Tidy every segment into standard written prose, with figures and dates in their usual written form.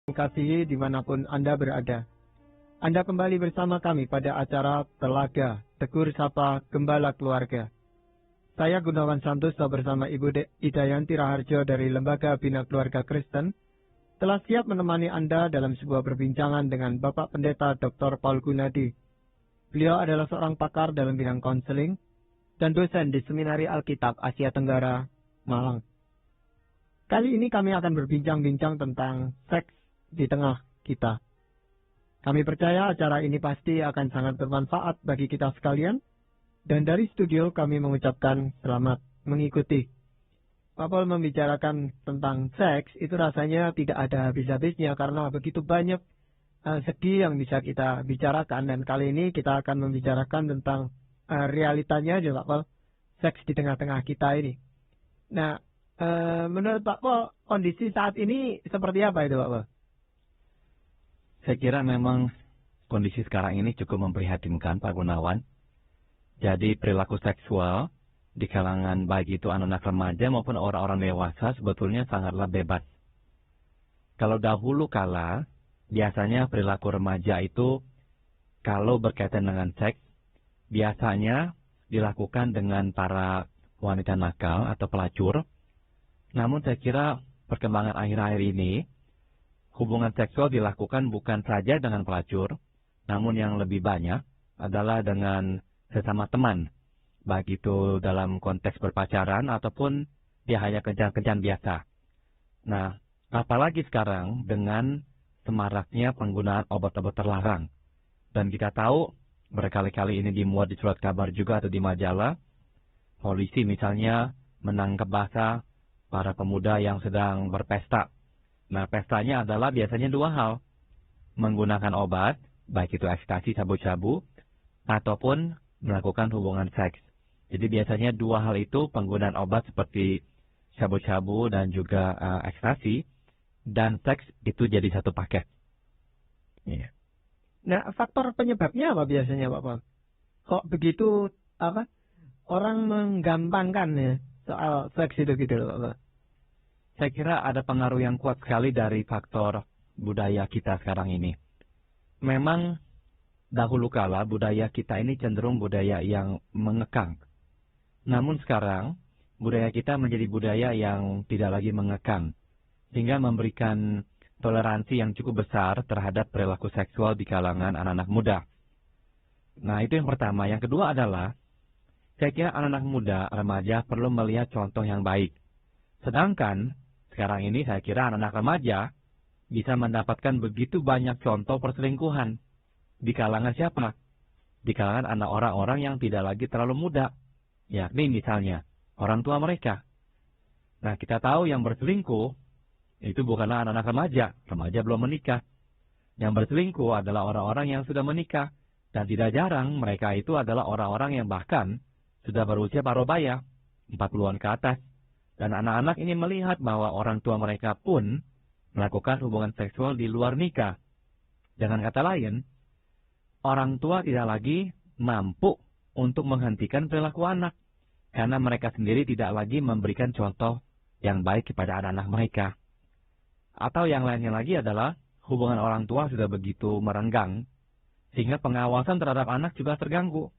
Kasihi dimanapun Anda berada. Anda kembali bersama kami pada acara Telaga Tegur Sapa Gembala Keluarga. Saya Gunawan Santoso bersama Ibu Idayanti Raharjo dari Lembaga Bina Keluarga Kristen telah siap menemani Anda dalam sebuah perbincangan dengan Bapak Pendeta Dr. Paul Gunadi. Beliau adalah seorang pakar dalam bidang konseling dan dosen di Seminari Alkitab Asia Tenggara, Malang. Kali ini kami akan berbincang-bincang tentang seks di tengah kita. Kami percaya acara ini pasti akan sangat bermanfaat bagi kita sekalian, dan dari studio kami mengucapkan selamat mengikuti. Pak Paul membicarakan tentang seks, itu rasanya tidak ada habis-habisnya karena begitu banyak segi yang bisa kita bicarakan, dan kali ini kita akan membicarakan tentang realitanya aja Pak Paul, seks di tengah-tengah kita ini. Nah, menurut Pak Paul, kondisi saat ini seperti apa itu Pak Paul? Saya kira memang kondisi sekarang ini cukup memprihatinkan Pak Gunawan. Jadi perilaku seksual di kalangan baik itu anak-anak remaja maupun orang-orang dewasa sebetulnya sangatlah bebas. Kalau dahulu kala, biasanya perilaku remaja itu kalau berkaitan dengan seks, biasanya dilakukan dengan para wanita nakal atau pelacur. Namun saya kira perkembangan akhir-akhir ini, hubungan seksual dilakukan bukan saja dengan pelacur, namun yang lebih banyak adalah dengan sesama teman, baik itu dalam konteks berpacaran ataupun dia hanya kencan-kencan biasa. Nah, apalagi sekarang dengan semaraknya penggunaan obat-obat terlarang. Dan kita tahu, berkali-kali ini dimuat di surat kabar juga atau di majalah, polisi misalnya menangkap basah para pemuda yang sedang berpesta. Nah, pestanya adalah biasanya dua hal. Menggunakan obat, baik itu ekstasi, sabu-sabu, ataupun melakukan hubungan seks. Jadi biasanya dua hal itu, penggunaan obat seperti sabu-sabu dan juga ekstasi, dan seks itu jadi satu paket. Iya. Nah, faktor penyebabnya apa biasanya Pak Paul? Kok begitu orang menggampangkan ya soal seks itu gitu loh Pak Paul? Saya kira ada pengaruh yang kuat sekali dari faktor budaya kita sekarang ini. Memang dahulu kala budaya kita ini cenderung budaya yang mengekang. Namun sekarang budaya kita menjadi budaya yang tidak lagi mengekang. Sehingga memberikan toleransi yang cukup besar terhadap perilaku seksual di kalangan anak-anak muda. Nah, itu yang pertama. Yang kedua adalah, saya kira anak-anak muda, remaja perlu melihat contoh yang baik. Sedangkan sekarang ini saya kira anak-anak remaja bisa mendapatkan begitu banyak contoh perselingkuhan. Di kalangan siapa? Di kalangan anak orang-orang yang tidak lagi terlalu muda. Yakni misalnya orang tua mereka. Nah, kita tahu yang berselingkuh itu bukanlah anak-anak remaja. Remaja belum menikah. Yang berselingkuh adalah orang-orang yang sudah menikah. Dan tidak jarang mereka itu adalah orang-orang yang bahkan sudah berusia parubaya, 40-an ke atas. Dan anak-anak ini melihat bahwa orang tua mereka pun melakukan hubungan seksual di luar nikah. Dengan kata lain, orang tua tidak lagi mampu untuk menghentikan perilaku anak. Karena mereka sendiri tidak lagi memberikan contoh yang baik kepada anak-anak mereka. Atau yang lainnya lagi adalah hubungan orang tua sudah begitu merenggang, sehingga pengawasan terhadap anak juga terganggu.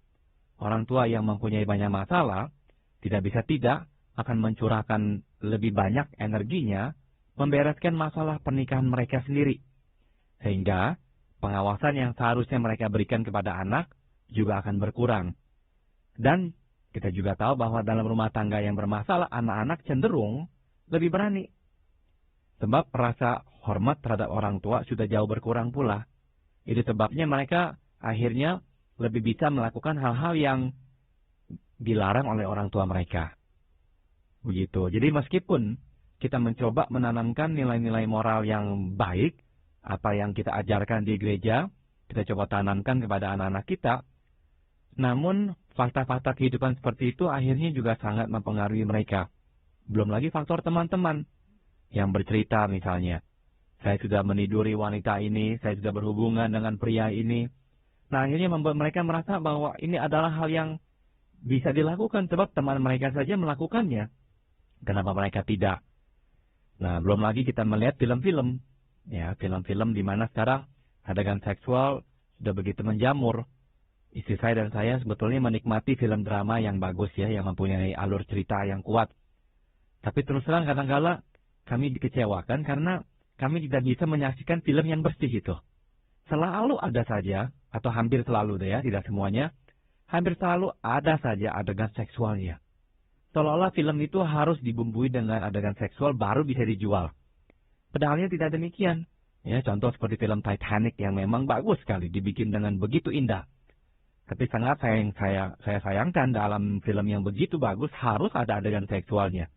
Orang tua yang mempunyai banyak masalah, tidak bisa tidak akan mencurahkan lebih banyak energinya membereskan masalah pernikahan mereka sendiri. Sehingga pengawasan yang seharusnya mereka berikan kepada anak juga akan berkurang. Dan kita juga tahu bahwa dalam rumah tangga yang bermasalah, anak-anak cenderung lebih berani. Sebab rasa hormat terhadap orang tua sudah jauh berkurang pula. Itu sebabnya mereka akhirnya lebih bisa melakukan hal-hal yang dilarang oleh orang tua mereka. Begitu. Jadi meskipun kita mencoba menanamkan nilai-nilai moral yang baik, apa yang kita ajarkan di gereja, kita coba tanamkan kepada anak-anak kita, namun fakta-fakta kehidupan seperti itu akhirnya juga sangat mempengaruhi mereka. Belum lagi faktor teman-teman yang bercerita misalnya, saya sudah meniduri wanita ini, saya sudah berhubungan dengan pria ini. Nah, akhirnya membuat mereka merasa bahwa ini adalah hal yang bisa dilakukan sebab teman mereka saja melakukannya. Kenapa mereka tidak? Nah, belum lagi kita melihat film-film Ya, film-film di mana sekarang adegan seksual sudah begitu menjamur. Istri saya dan saya sebetulnya menikmati film drama yang bagus ya, yang mempunyai alur cerita yang kuat. Tapi terus terang kadang-kala kami dikecewakan karena kami tidak bisa menyaksikan film yang bersih itu. Selalu ada saja, atau hampir selalu deh ya, tidak semuanya, hampir selalu ada saja adegan seksualnya. Seolah-olah film itu harus dibumbui dengan adegan seksual baru bisa dijual. Padahalnya tidak demikian. Ya, contoh seperti film Titanic yang memang bagus sekali, dibikin dengan begitu indah. Tapi sangat saya sayangkan dalam film yang begitu bagus harus ada adegan seksualnya.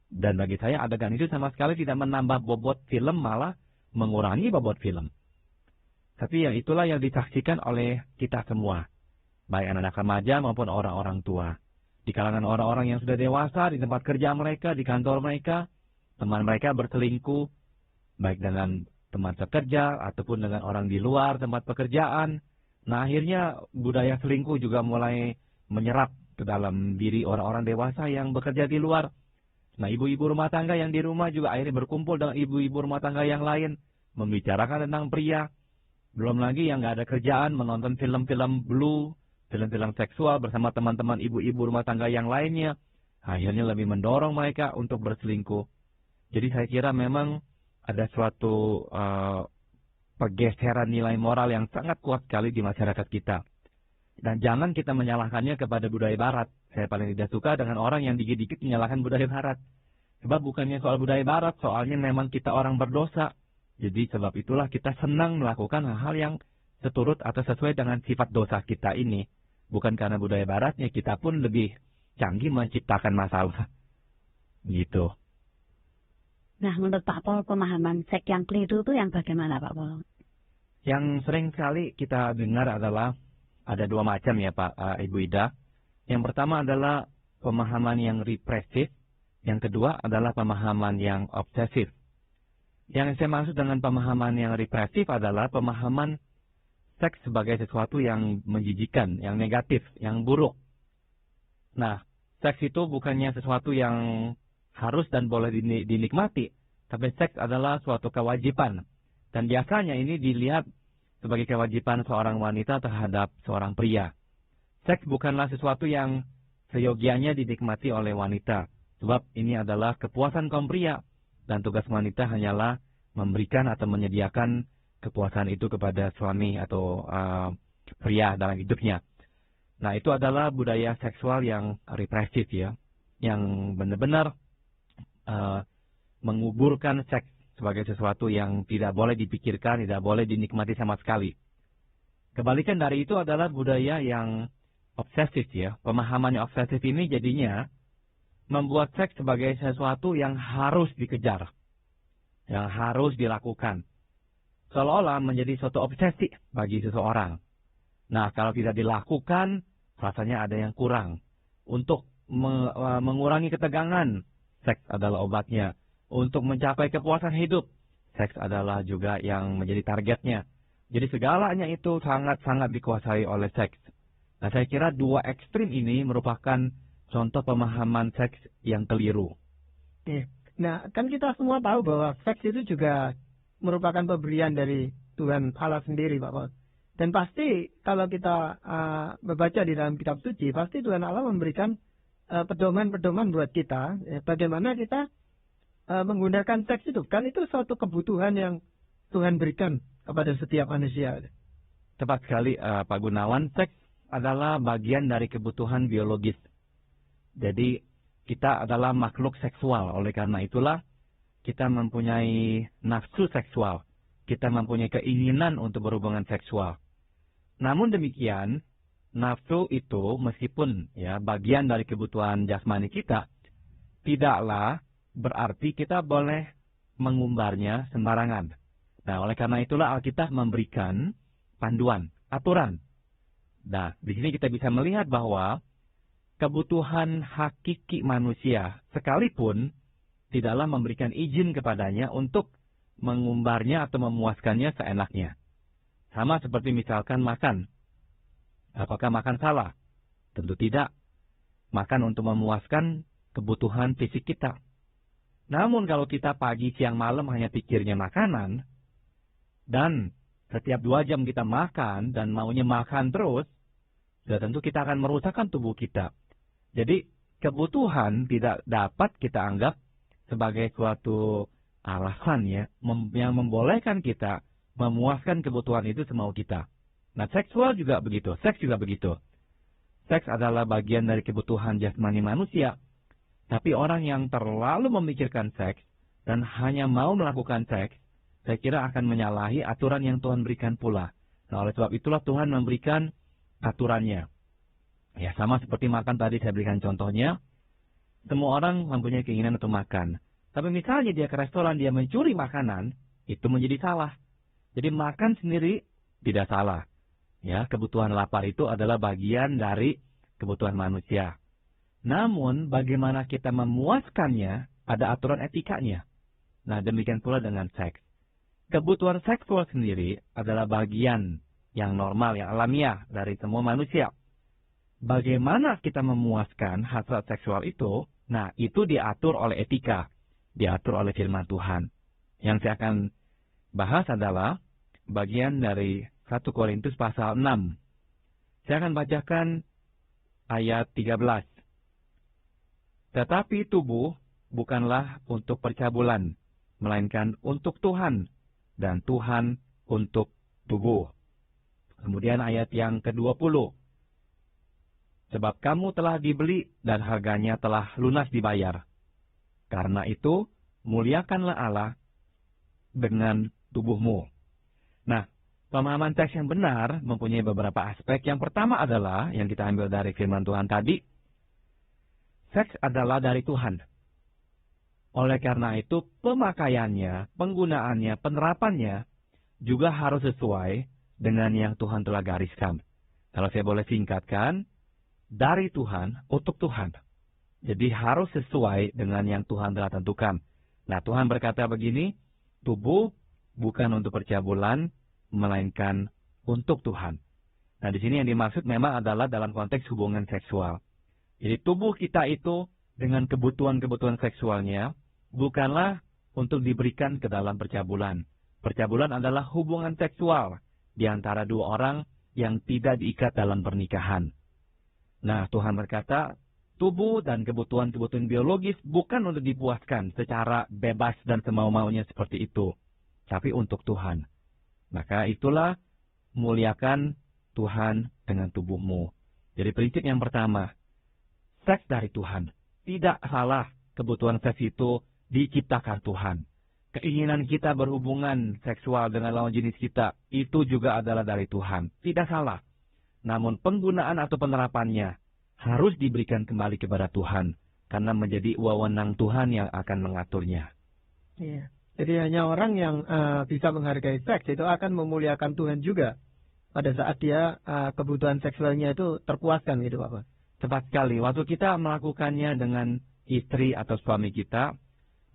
Dan bagi saya adegan itu sama sekali tidak menambah bobot film, malah mengurangi bobot film. Tapi ya itulah yang disaksikan oleh kita semua. Baik anak-anak remaja maupun orang-orang tua. Di kalangan orang-orang yang sudah dewasa, di tempat kerja mereka, di kantor mereka, teman mereka berselingkuh, baik dengan teman sekerja ataupun dengan orang di luar tempat pekerjaan. Nah akhirnya budaya selingkuh juga mulai menyerap ke dalam diri orang-orang dewasa yang bekerja di luar. Nah ibu-ibu rumah tangga yang di rumah juga akhirnya berkumpul dengan ibu-ibu rumah tangga yang lain, membicarakan tentang pria. Belum lagi yang nggak ada kerjaan menonton film-film blue, film-film seksual bersama teman-teman ibu-ibu rumah tangga yang lainnya. Akhirnya lebih mendorong mereka untuk berselingkuh. Jadi saya kira memang ada suatu pergeseran nilai moral yang sangat kuat sekali di masyarakat kita. Dan jangan kita menyalahkannya kepada budaya barat. Saya paling tidak suka dengan orang yang dikit-dikit menyalahkan budaya barat. Sebab bukannya soal budaya barat, soalnya memang kita orang berdosa. Jadi sebab itulah kita senang melakukan hal-hal yang seturut atau sesuai dengan sifat dosa kita ini. Bukan karena budaya baratnya, kita pun lebih canggih menciptakan masalah. Gitu. Nah, menurut Pak Pol, pemahaman seks yang keliru itu yang bagaimana, Pak Pol? Yang sering sekali kita dengar adalah ada dua macam ya, Pak Ibu Ida. Yang pertama adalah pemahaman yang represif. Yang kedua adalah pemahaman yang obsesif. Yang saya maksud dengan pemahaman yang represif adalah pemahaman seks sebagai sesuatu yang menjijikan, yang negatif, yang buruk. Nah, seks itu bukannya sesuatu yang harus dan boleh dinikmati, tapi seks adalah suatu kewajiban. Dan biasanya ini dilihat sebagai kewajiban seorang wanita terhadap seorang pria. Seks bukanlah sesuatu yang seyogianya dinikmati oleh wanita, sebab ini adalah kepuasan kaum pria. Dan tugas wanita hanyalah memberikan atau menyediakan kepuasan itu kepada suami atau pria dalam hidupnya. Nah, itu adalah budaya seksual yang represif ya, yang benar-benar menguburkan seks sebagai sesuatu yang tidak boleh dipikirkan, tidak boleh dinikmati sama sekali. Kebalikan dari itu adalah budaya yang obsesif ya. Pemahaman yang obsesif ini jadinya membuat seks sebagai sesuatu yang harus dikejar, yang harus dilakukan. Seolah-olah menjadi suatu obsesi bagi seseorang. Nah, kalau tidak dilakukan, rasanya ada yang kurang. Untuk mengurangi ketegangan, seks adalah obatnya. Untuk mencapai kepuasan hidup, seks adalah juga yang menjadi targetnya. Jadi segalanya itu sangat-sangat dikuasai oleh seks. Nah, saya kira dua ekstrim ini merupakan contoh pemahaman seks yang keliru. Nah, kan kita semua tahu bahwa seks itu juga merupakan pemberian dari Tuhan Allah sendiri, Pak Paul. Dan pasti kalau kita membaca di dalam kitab suci, pasti Tuhan Allah memberikan pedoman-pedoman buat kita, bagaimana kita menggunakan seks itu. Kan itu suatu kebutuhan yang Tuhan berikan kepada setiap manusia. Tepat sekali, Pak Gunawan, seks adalah bagian dari kebutuhan biologis. Jadi kita adalah makhluk seksual. Oleh karena itulah kita mempunyai nafsu seksual. Kita mempunyai keinginan untuk berhubungan seksual. Namun demikian, nafsu itu meskipun ya bagian dari kebutuhan jasmani kita, tidaklah berarti kita boleh mengumbarnya sembarangan. Nah, oleh karena itulah Alkitab memberikan panduan, aturan. Nah, di sini kita bisa melihat bahwa kebutuhan hakiki manusia sekalipun tidaklah memberikan izin kepadanya untuk mengumbarnya atau memuaskannya seenaknya. Sama seperti misalkan makan. Apakah makan salah? Tentu tidak. Makan untuk memuaskan kebutuhan fisik kita. Namun kalau kita pagi, siang, malam hanya pikirnya makanan, Dan setiap 2 jam kita makan dan maunya makan terus, sudah tentu kita akan merusakkan tubuh kita. Jadi kebutuhan tidak dapat kita anggap sebagai suatu alasan ya, yang membolehkan kita memuaskan kebutuhan itu semau kita. Nah, seksual juga begitu, seks juga begitu. Seks adalah bagian dari kebutuhan jasmani manusia. Tapi orang yang terlalu memikirkan seks dan hanya mau melakukan seks, saya kira akan menyalahi aturan yang Tuhan berikan pula. Nah, oleh sebab itulah Tuhan memberikan aturannya. Ya, sama seperti makan tadi saya berikan contohnya. Semua orang mempunyai keinginan untuk makan. Tapi misalnya dia ke restoran, dia mencuri makanan, itu menjadi salah. Jadi makan sendiri tidak salah. Ya, kebutuhan lapar itu adalah bagian dari kebutuhan manusia. Namun, bagaimana kita memuaskannya, ada aturan etikanya. Nah, demikian pula dengan seks. Kebutuhan seksual sendiri adalah bagian yang normal, yang alamiah dari semua manusia. Bagaimana kita memuaskan hasrat seksual itu, nah itu diatur oleh etika, diatur oleh firman Tuhan. Yang saya akan bahas adalah bagian dari 1 Korintus pasal 6. Saya akan bacakan ayat 13. Tetapi tubuh bukanlah untuk percabulan, melainkan untuk Tuhan, dan Tuhan untuk tubuh. Kemudian ayat yang ke-20. Sebab kamu telah dibeli dan harganya telah lunas dibayar. Karena itu, muliakanlah Allah dengan tubuhmu. Nah, pemahaman teks yang benar mempunyai beberapa aspek. Yang pertama adalah, yang kita ambil dari firman Tuhan tadi, seks adalah dari Tuhan. Oleh karena itu, pemakaiannya, penggunaannya, penerapannya juga harus sesuai dengan yang Tuhan telah gariskan. Kalau saya boleh singkatkan, dari Tuhan, untuk Tuhan. Jadi harus sesuai dengan yang Tuhan telah tentukan. Nah, Tuhan berkata begini, tubuh bukan untuk percabulan, melainkan untuk Tuhan. Nah, di sini yang dimaksud memang adalah dalam konteks hubungan seksual. Jadi tubuh kita itu dengan kebutuhan-kebutuhan seksualnya bukanlah untuk diberikan ke dalam percabulan. Percabulan adalah hubungan seksual di antara dua orang yang tidak diikat dalam pernikahan. Nah, Tuhan berkata, tubuh dan kebutuhan-kebutuhan biologis bukan untuk dipuaskan secara bebas dan semau-maunya seperti itu, tapi untuk Tuhan. Maka itulah muliakan Tuhan dengan tubuhmu. Jadi prinsip yang pertama, seks dari Tuhan. Tidak salah kebutuhan seks itu diciptakan Tuhan. Keinginan kita berhubungan seksual dengan lawan jenis kita, itu juga adalah dari Tuhan. Tidak salah. Namun penggunaan atau penerapannya harus diberikan kembali kepada Tuhan. Karena menjadi wewenang Tuhan yang akan mengaturnya. Iya. Jadi hanya orang yang bisa menghargai seks itu akan memuliakan Tuhan juga. Pada saat dia kebutuhan seksualnya itu terpuaskan gitu Bapak. Tepat sekali. Waktu kita melakukannya dengan istri atau suami kita,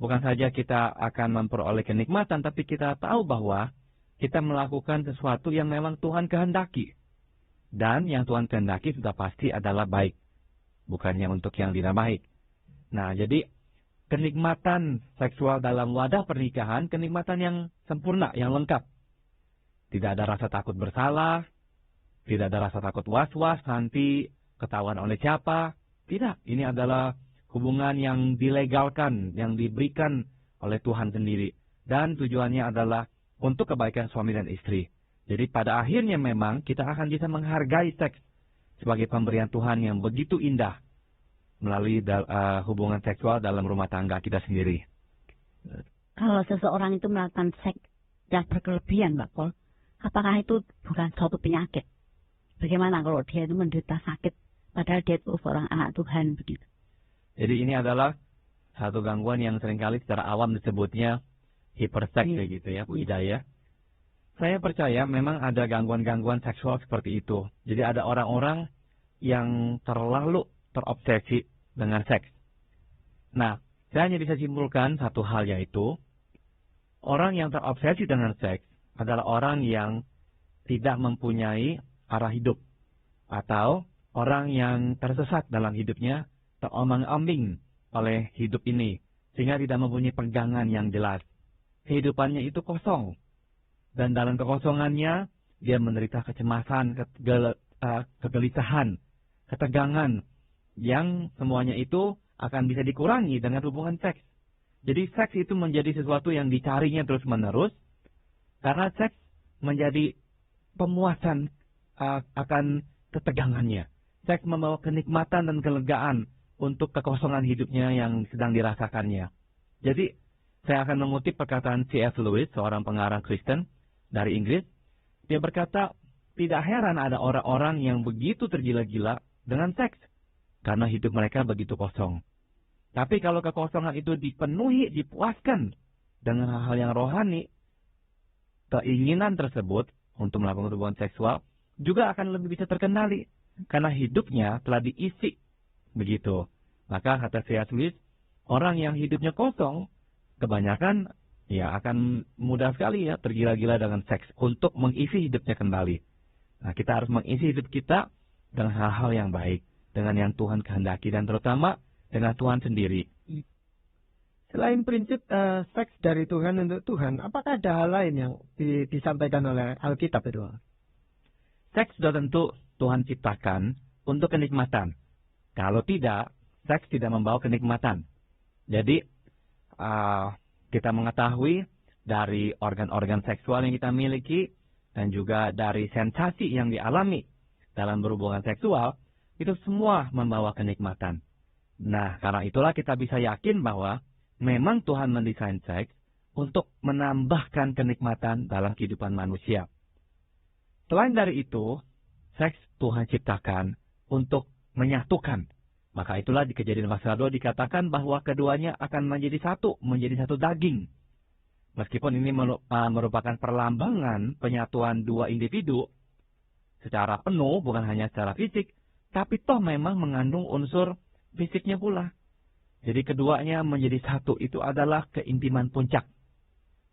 bukan saja kita akan memperoleh kenikmatan, tapi kita tahu bahwa kita melakukan sesuatu yang memang Tuhan kehendaki. Dan yang Tuhan kehendaki sudah pasti adalah baik. Bukannya untuk yang tidak baik. Nah, jadi kenikmatan seksual dalam wadah pernikahan, kenikmatan yang sempurna, yang lengkap. Tidak ada rasa takut bersalah, tidak ada rasa takut was-was, nanti ketahuan oleh siapa. Tidak, ini adalah hubungan yang dilegalkan, yang diberikan oleh Tuhan sendiri. Dan tujuannya adalah untuk kebaikan suami dan istri. Jadi pada akhirnya memang kita akan bisa menghargai seks sebagai pemberian Tuhan yang begitu indah melalui hubungan seksual dalam rumah tangga kita sendiri. Kalau seseorang itu melakukan seks yang berkelebihan, Mbak Paul, apakah itu bukan suatu penyakit? Bagaimana kalau dia itu menderita sakit, padahal dia itu seorang anak Tuhan begitu? Jadi ini adalah satu gangguan yang seringkali secara awam disebutnya hiperseks, gitu ya, Bu Hidayah. Saya percaya memang ada gangguan-gangguan seksual seperti itu. Jadi ada orang-orang yang terlalu terobsesi dengan seks. Nah, saya hanya bisa simpulkan satu hal, yaitu orang yang terobsesi dengan seks adalah orang yang tidak mempunyai arah hidup. Atau orang yang tersesat dalam hidupnya, terombang-ambing oleh hidup ini, sehingga tidak mempunyai pegangan yang jelas. Kehidupannya itu kosong. Dan dalam kekosongannya, dia menderita kecemasan, kegelisahan, ketegangan, yang semuanya itu akan bisa dikurangi dengan hubungan seks. Jadi seks itu menjadi sesuatu yang dicarinya terus-menerus, karena seks menjadi pemuasan akan ketegangannya. Seks membawa kenikmatan dan kelegaan untuk kekosongan hidupnya yang sedang dirasakannya. Jadi, saya akan mengutip perkataan C.S. Lewis, seorang pengarang Kristen dari Inggris. Dia berkata, tidak heran ada orang-orang yang begitu tergila-gila dengan seks, karena hidup mereka begitu kosong. Tapi kalau kekosongan itu dipenuhi, dipuaskan dengan hal-hal yang rohani, keinginan tersebut untuk melakukan hubungan seksual juga akan lebih bisa terkendali, karena hidupnya telah diisi. Begitu. Maka kata C.S. Lewis, orang yang hidupnya kosong, kebanyakan ya akan mudah sekali ya tergila-gila dengan seks untuk mengisi hidupnya kembali. Nah, kita harus mengisi hidup kita dengan hal-hal yang baik, dengan yang Tuhan kehendaki, dan terutama dengan Tuhan sendiri. Selain prinsip seks dari Tuhan untuk Tuhan, apakah ada hal lain yang disampaikan oleh Alkitab itu? Seks sudah tentu Tuhan ciptakan untuk kenikmatan. Kalau tidak, seks tidak membawa kenikmatan. Jadi, kita mengetahui dari organ-organ seksual yang kita miliki, dan juga dari sensasi yang dialami dalam berhubungan seksual, itu semua membawa kenikmatan. Nah, karena itulah kita bisa yakin bahwa memang Tuhan mendesain seks untuk menambahkan kenikmatan dalam kehidupan manusia. Selain dari itu, seks Tuhan ciptakan untuk menyatukan. Maka itulah di Kejadian pasal 2 dikatakan bahwa keduanya akan menjadi satu daging. Meskipun ini merupakan perlambangan penyatuan dua individu secara penuh, bukan hanya secara fisik, tapi toh memang mengandung unsur fisiknya pula. Jadi keduanya menjadi satu, itu adalah keintiman puncak.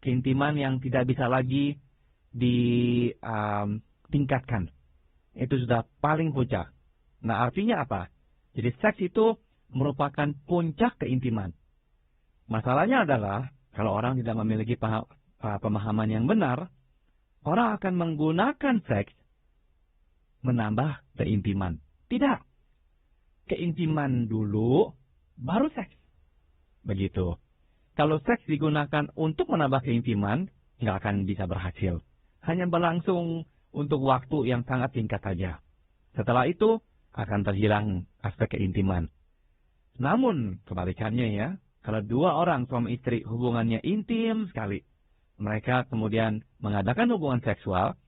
Keintiman yang tidak bisa lagi ditingkatkan. Itu sudah paling puncak. Nah, artinya apa? Jadi seks itu merupakan puncak keintiman. Masalahnya adalah, kalau orang tidak memiliki pemahaman yang benar, orang akan menggunakan seks menambah keintiman. Tidak. Keintiman dulu, baru seks. Begitu. Kalau seks digunakan untuk menambah keintiman, nggak akan bisa berhasil. Hanya berlangsung untuk waktu yang sangat singkat saja. Setelah itu, akan terhilang aspek keintiman. Namun, kebalikannya ya, kalau dua orang suami istri hubungannya intim sekali, mereka kemudian mengadakan hubungan seksual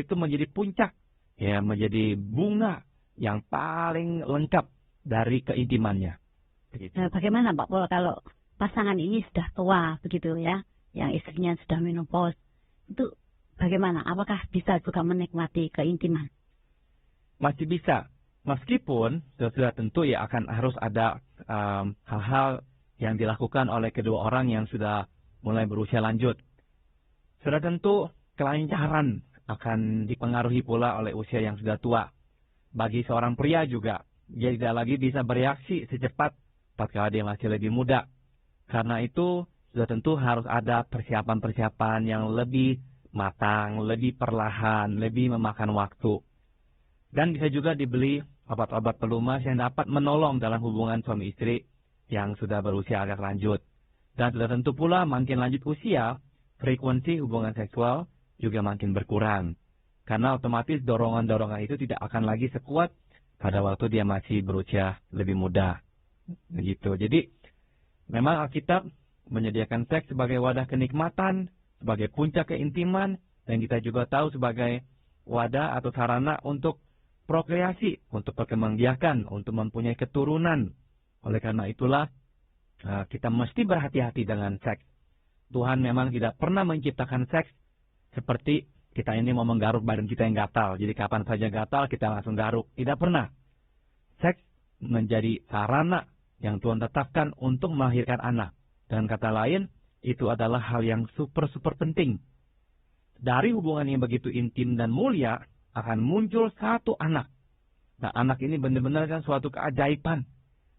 itu menjadi puncak, ya, menjadi bunga yang paling lengkap dari keintimannya. Begitu. Nah, bagaimana Pak Pol kalau pasangan ini sudah tua begitu ya, yang istrinya sudah menopause, itu bagaimana? Apakah bisa juga menikmati keintiman? Masih bisa, meskipun sudah tentu ya akan harus ada hal-hal yang dilakukan oleh kedua orang yang sudah mulai berusia lanjut. Sudah tentu kelancaran akan dipengaruhi pula oleh usia yang sudah tua. Bagi seorang pria juga, dia tidak lagi bisa bereaksi secepat tatkala dia masih lebih muda. Karena itu, sudah tentu harus ada persiapan-persiapan yang lebih matang, lebih perlahan, lebih memakan waktu. Dan bisa juga dibeli obat-obat pelumas yang dapat menolong dalam hubungan suami istri yang sudah berusia agak lanjut. Dan sudah tentu pula makin lanjut usia, frekuensi hubungan seksual juga makin berkurang. Karena otomatis dorongan-dorongan itu tidak akan lagi sekuat pada waktu dia masih berusia lebih muda. Begitu. Jadi, memang Alkitab menyediakan seks sebagai wadah kenikmatan, sebagai puncak keintiman, dan kita juga tahu sebagai wadah atau sarana untuk prokreasi, untuk perkembangbiakan, untuk mempunyai keturunan. Oleh karena itulah, kita mesti berhati-hati dengan seks. Tuhan memang tidak pernah menciptakan seks seperti kita ini mau menggaruk badan kita yang gatal. Jadi kapan saja gatal, kita langsung garuk. Tidak pernah. Seks menjadi sarana yang Tuhan tetapkan untuk melahirkan anak. Dengan kata lain, itu adalah hal yang super-super penting. Dari hubungan yang begitu intim dan mulia, akan muncul satu anak. Nah, anak ini benar-benar kan suatu keajaiban.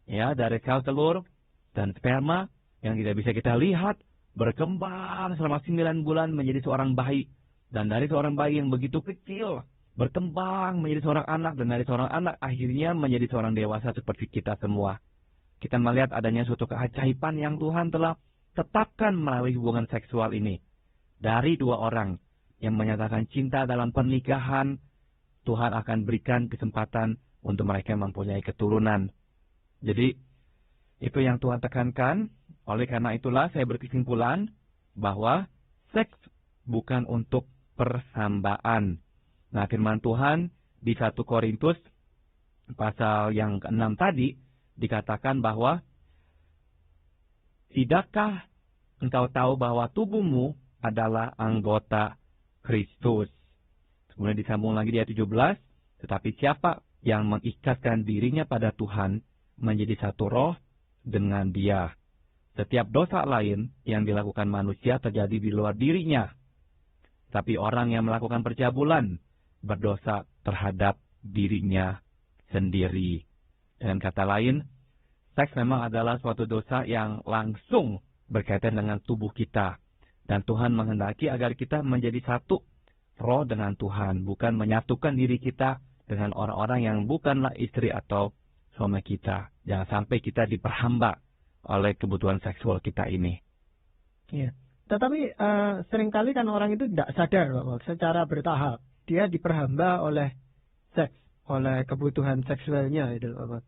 Ya, dari sel telur dan sperma yang tidak bisa kita lihat, berkembang selama 9 bulan menjadi seorang bayi. Dan dari seorang bayi yang begitu kecil, berkembang menjadi seorang anak, dan dari seorang anak akhirnya menjadi seorang dewasa seperti kita semua. Kita melihat adanya suatu keajaiban yang Tuhan telah tetapkan melalui hubungan seksual ini. Dari 2 orang yang menyatakan cinta dalam pernikahan, Tuhan akan berikan kesempatan untuk mereka mempunyai keturunan. Jadi, itu yang Tuhan tekankan. Oleh karena itulah saya berkesimpulan bahwa seks bukan untuk perhambaan. Nah, firman Tuhan di 1 Korintus pasal yang ke-6 tadi dikatakan bahwa tidakkah engkau tahu bahwa tubuhmu adalah anggota Kristus. Kemudian disambung lagi di ayat 17, tetapi siapa yang mengikatkan dirinya pada Tuhan menjadi satu roh dengan Dia. Setiap dosa lain yang dilakukan manusia terjadi di luar dirinya. Tapi orang yang melakukan percabulan berdosa terhadap dirinya sendiri. Dengan kata lain, seks memang adalah suatu dosa yang langsung berkaitan dengan tubuh kita. Dan Tuhan menghendaki agar kita menjadi satu roh dengan Tuhan, bukan menyatukan diri kita dengan orang-orang yang bukanlah istri atau suami kita. Jangan sampai kita diperhamba oleh kebutuhan seksual kita ini. Iya. Tetapi seringkali kan orang itu tidak sadar bahwa secara bertahap dia diperhamba oleh seks, oleh kebutuhan seksualnya itu, Bapak.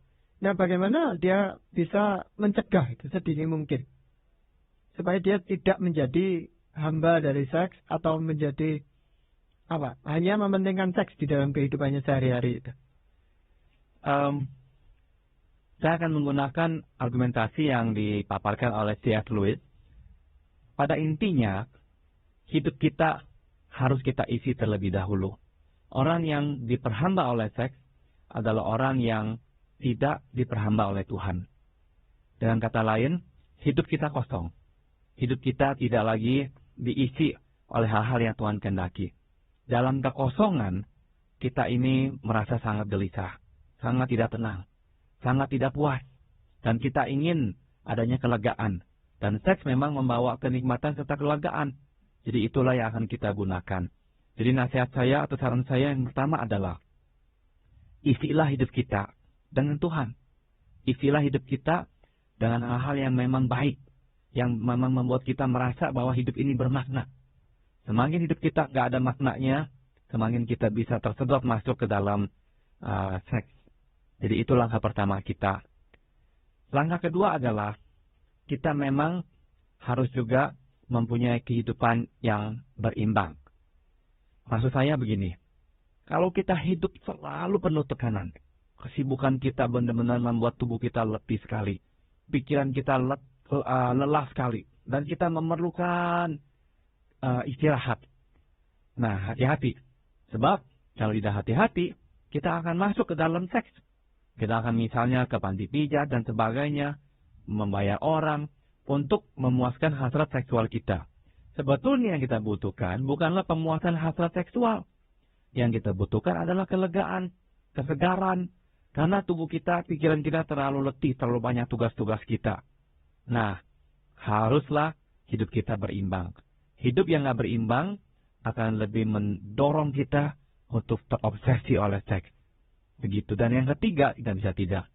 Nah, bagaimana dia bisa mencegah itu sedini mungkin supaya dia tidak menjadi hamba dari seks atau menjadi hanya mementingkan seks di dalam kehidupannya sehari-hari itu. Saya akan menggunakan argumentasi yang dipaparkan oleh C.S. Lewis. Pada intinya, hidup kita harus kita isi terlebih dahulu. Orang yang diperhamba oleh seks adalah orang yang tidak diperhamba oleh Tuhan. Dengan kata lain, hidup kita kosong. Hidup kita tidak lagi diisi oleh hal-hal yang Tuhan kehendaki. Dalam kekosongan, kita ini merasa sangat gelisah, sangat tidak tenang, sangat tidak puas, dan kita ingin adanya kelegaan. Dan seks memang membawa kenikmatan serta kelegaan. Jadi itulah yang akan kita gunakan. Jadi nasihat saya atau saran saya yang pertama adalah, isilah hidup kita dengan Tuhan. Isilah hidup kita dengan hal-hal yang memang baik, yang memang membuat kita merasa bahwa hidup ini bermakna. Semakin hidup kita nggak ada maknanya, semakin kita bisa tersedot masuk ke dalam seks. Jadi itu langkah pertama kita. Langkah kedua adalah kita memang harus juga mempunyai kehidupan yang berimbang. Maksud saya begini, kalau kita hidup selalu penuh tekanan, kesibukan kita benar-benar membuat tubuh kita letih sekali, pikiran kita lelah sekali, dan kita memerlukan istirahat. Nah, hati-hati. Sebab kalau tidak hati-hati, kita akan masuk ke dalam seks. Kita akan misalnya ke panti pijat dan sebagainya, membayar orang untuk memuaskan hasrat seksual kita. Sebetulnya yang kita butuhkan bukanlah pemuasan hasrat seksual. Yang kita butuhkan adalah kelegaan, kesegaran, karena tubuh kita, pikiran kita terlalu letih, terlalu banyak tugas-tugas kita. Nah, haruslah hidup kita berimbang. Hidup yang nggak berimbang akan lebih mendorong kita untuk terobsesi oleh seks. Begitu. Dan yang ketiga, tidak bisa tidak.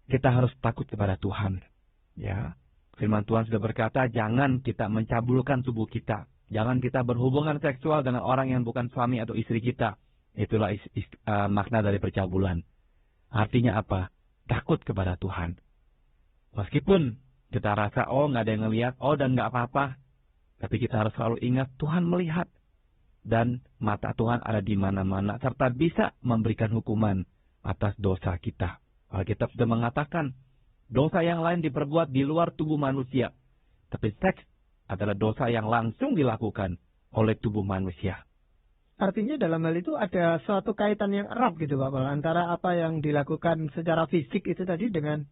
Kita harus takut kepada Tuhan. Ya, firman Tuhan sudah berkata, jangan kita mencabulkan tubuh kita. Jangan kita berhubungan seksual dengan orang yang bukan suami atau istri kita. Itulah makna dari percabulan. Artinya apa? Takut kepada Tuhan. Meskipun kita rasa, nggak ada yang ngelihat, dan nggak apa-apa. Tapi kita harus selalu ingat, Tuhan melihat. Dan mata Tuhan ada di mana-mana. Serta bisa memberikan hukuman atas dosa kita. Alkitab sudah mengatakan, dosa yang lain diperbuat di luar tubuh manusia. Tapi seks adalah dosa yang langsung dilakukan oleh tubuh manusia. Artinya dalam hal itu ada suatu kaitan yang erat gitu Bapak, antara apa yang dilakukan secara fisik itu tadi dengan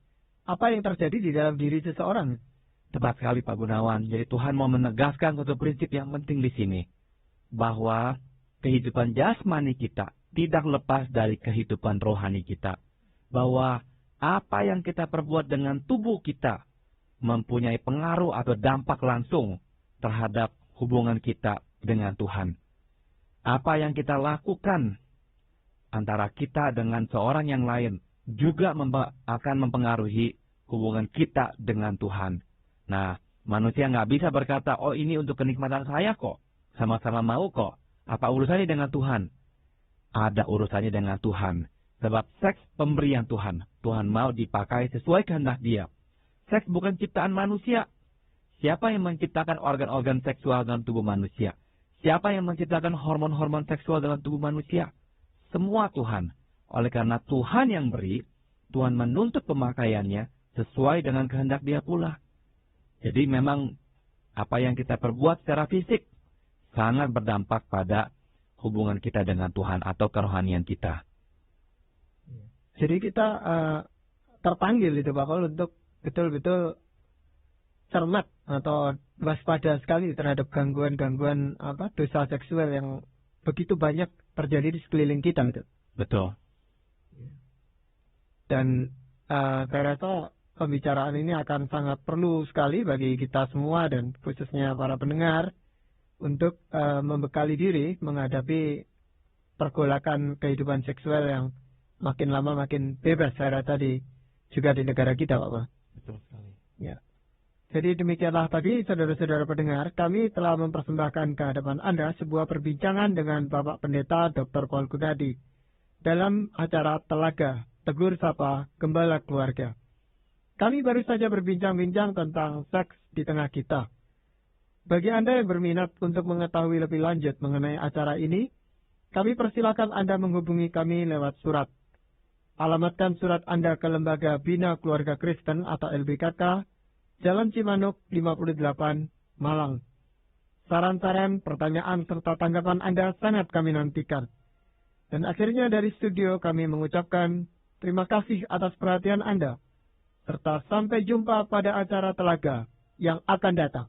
apa yang terjadi di dalam diri seseorang. Tepat sekali Pak Gunawan. Jadi Tuhan mau menegaskan satu prinsip yang penting di sini. Bahwa kehidupan jasmani kita tidak lepas dari kehidupan rohani kita. Bahwa apa yang kita perbuat dengan tubuh kita mempunyai pengaruh atau dampak langsung terhadap hubungan kita dengan Tuhan. Apa yang kita lakukan antara kita dengan seorang yang lain juga akan mempengaruhi hubungan kita dengan Tuhan. Nah, manusia nggak bisa berkata, oh ini untuk kenikmatan saya kok, sama-sama mau kok. Apa urusannya dengan Tuhan? Ada urusannya dengan Tuhan. Sebab seks pemberian Tuhan. Tuhan mau dipakai sesuai kehendak Dia. Seks bukan ciptaan manusia. Siapa yang menciptakan organ-organ seksual dalam tubuh manusia? Siapa yang menciptakan hormon-hormon seksual dalam tubuh manusia? Semua Tuhan. Oleh karena Tuhan yang beri, Tuhan menuntut pemakaiannya sesuai dengan kehendak Dia pula. Jadi memang apa yang kita perbuat secara fisik sangat berdampak pada hubungan kita dengan Tuhan atau kerohanian kita. Jadi kita terpanggil itu Pak Paul untuk betul-betul cermat atau waspada sekali terhadap gangguan-gangguan dosa seksual yang begitu banyak terjadi di sekeliling kita. Gitu. Betul. Dan saya rasa pembicaraan ini akan sangat perlu sekali bagi kita semua dan khususnya para pendengar untuk membekali diri menghadapi pergolakan kehidupan seksual yang makin lama makin bebas saya rasa juga di negara kita Pak. Betul sekali. Ya. Jadi demikianlah tadi saudara-saudara pendengar, kami telah mempersembahkan ke hadapan Anda sebuah perbincangan dengan Bapak Pendeta Dr. Paul Gunadi dalam acara Telaga Tegur Sapa Gembala Keluarga. Kami baru saja berbincang-bincang tentang seks di tengah kita. Bagi Anda yang berminat untuk mengetahui lebih lanjut mengenai acara ini, kami persilakan Anda menghubungi kami lewat surat. Alamatkan surat Anda ke Lembaga Bina Keluarga Kristen atau LBKK, Jalan Cimanuk 58, Malang. Saran-saran, pertanyaan, serta tanggapan Anda sangat kami nantikan. Dan akhirnya dari studio kami mengucapkan terima kasih atas perhatian Anda, serta sampai jumpa pada acara Telaga yang akan datang.